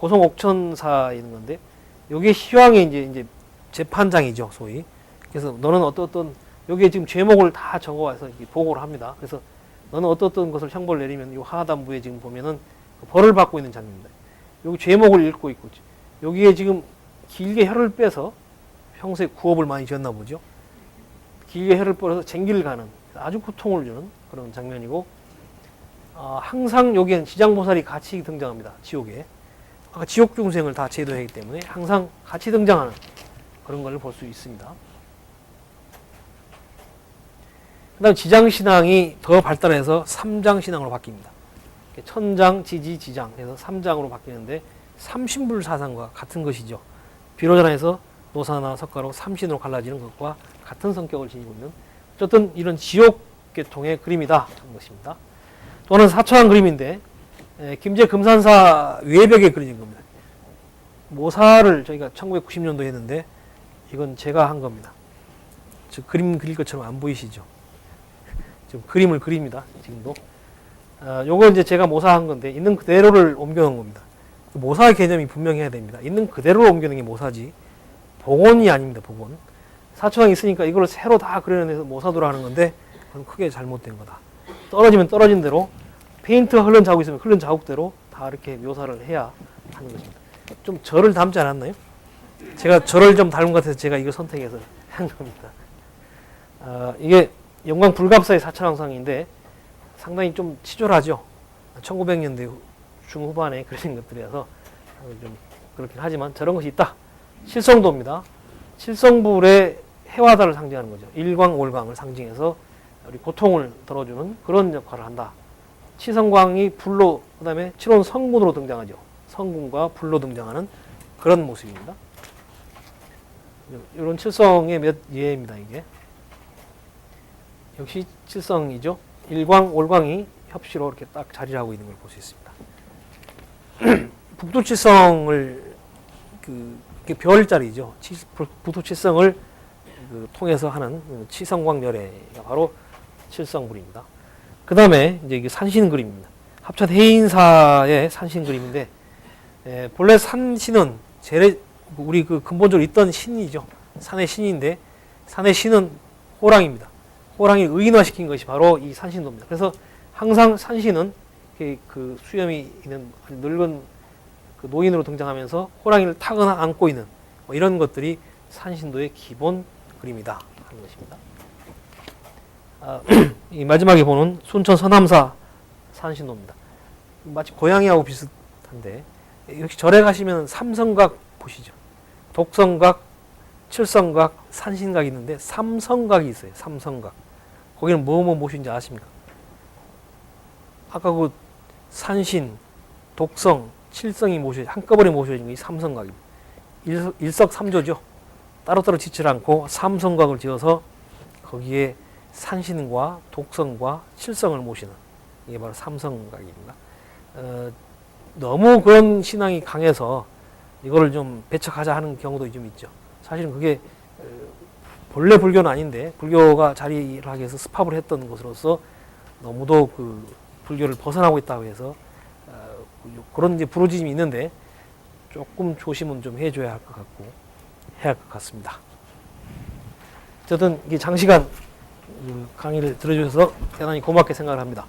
옥천사에 있는 건데 요게 시황의 이제 재판장이죠, 소위. 그래서 너는 어떤 여기에 지금 제목을 다 적어와서 보고를 합니다. 그래서 너는 어떤 것을 형벌을 내리면 요 하하단부에 지금 보면은 벌을 받고 있는 장면입니다. 여기 제목을 읽고 있고 여기에 지금 길게 혀를 빼서 평소에 구업을 많이 지었나 보죠. 길게 혀를 빼서 쟁기를 가는 아주 고통을 주는 그런 장면이고 항상 여기엔 지장보살이 같이 등장합니다. 지옥에. 아까 지옥 중생을 다 제도하기 때문에 항상 같이 등장하는 그런 걸 볼 수 있습니다. 그 다음 지장신앙이 더 발달해서 삼장신앙으로 바뀝니다. 천장, 지지, 지장 해서 3장으로 바뀌는데 삼신불사상과 같은 것이죠. 비로자나에서 노사나 석가로 삼신으로 갈라지는 것과 같은 성격을 지니고 있는 어쨌든 이런 지옥계통의 그림이다 하는 것입니다. 또 하나는 사초한 그림인데 김제 금산사 외벽에 그려진 겁니다. 모사를 저희가 1990년도에 했는데 이건 제가 한 겁니다. 저 그림 그릴 것처럼 안 보이시죠? 지금 그림을 그립니다. 지금도. 요거 이제 제가 모사한 건데 있는 그대로를 옮겨놓은 겁니다. 모사의 개념이 분명해야 됩니다. 있는 그대로를 옮겨놓은 게 모사지 복원이 아닙니다. 복원. 사초항이 있으니까 이걸 새로 다 그려내서 모사도로 하는 건데 그건 크게 잘못된 거다. 떨어지면 떨어진 대로 페인트가 흐른 자국 있으면 흐른 자국대로 다 이렇게 묘사를 해야 하는 것입니다. 좀 저를 닮지 않았나요? 제가 저를 좀 닮은 것 같아서 제가 이거 선택해서 한 겁니다. 이게 영광 불갑사의 사찰왕상인데 상당히 좀 치졸하죠. 1900년대 중후반에 그려진 것들이라서 좀 그렇긴 하지만 저런 것이 있다. 칠성도입니다. 칠성불의 해화달을 상징하는 거죠. 일광올광을 상징해서 우리 고통을 덜어주는 그런 역할을 한다. 치성광이 불로, 그 다음에 칠원 성군으로 등장하죠. 성군과 불로 등장하는 그런 모습입니다. 이런 칠성의 몇 예입니다, 이게. 역시 칠성이죠. 일광, 올광이 협시로 이렇게 딱 자리를 하고 있는 걸 볼 수 있습니다. 북두칠성을 별자리죠. 북두칠성을 통해서 하는 치성광열애가 바로 칠성불입니다. 그 다음에 이제 이게 산신 그림입니다. 합천 해인사의 산신 그림인데 본래 산신은 우리 근본적으로 있던 신이죠. 산의 신인데 산의 신은 호랑입니다. 호랑이를 의인화시킨 것이 바로 이 산신도입니다. 그래서 항상 산신은 그 수염이 있는 늙은 그 노인으로 등장하면서 호랑이를 타거나 안고 있는 이런 것들이 산신도의 기본 그림이다 하는 것입니다. 이 마지막에 보는 순천 서남사 산신도입니다. 마치 고양이하고 비슷한데 역시 절에 가시면 삼성각 보시죠. 독성각, 칠성각, 산신각이 있는데 삼성각이 있어요. 삼성각. 거기는 뭐 모시는지 아십니까? 아까 그 산신, 독성, 칠성이 한꺼번에 모셔진 게 삼성각입니다. 일석삼조죠. 따로따로 짓지 않고 삼성각을 지어서 거기에 산신과 독성과 칠성을 모시는 이게 바로 삼성각입니다. 너무 그런 신앙이 강해서 이거를 좀 배척하자 하는 경우도 좀 있죠. 사실은 그게 본래 불교는 아닌데 불교가 자리를 하기 위해서 습합을 했던 것으로서 너무도 그 불교를 벗어나고 있다고 해서 그런 이제 부르짖음이 있는데 조금 조심은 좀 해줘야 할 것 같고 해야 할 것 같습니다. 어쨌든 이게 장시간 강의를 들어주셔서 대단히 고맙게 생각을 합니다.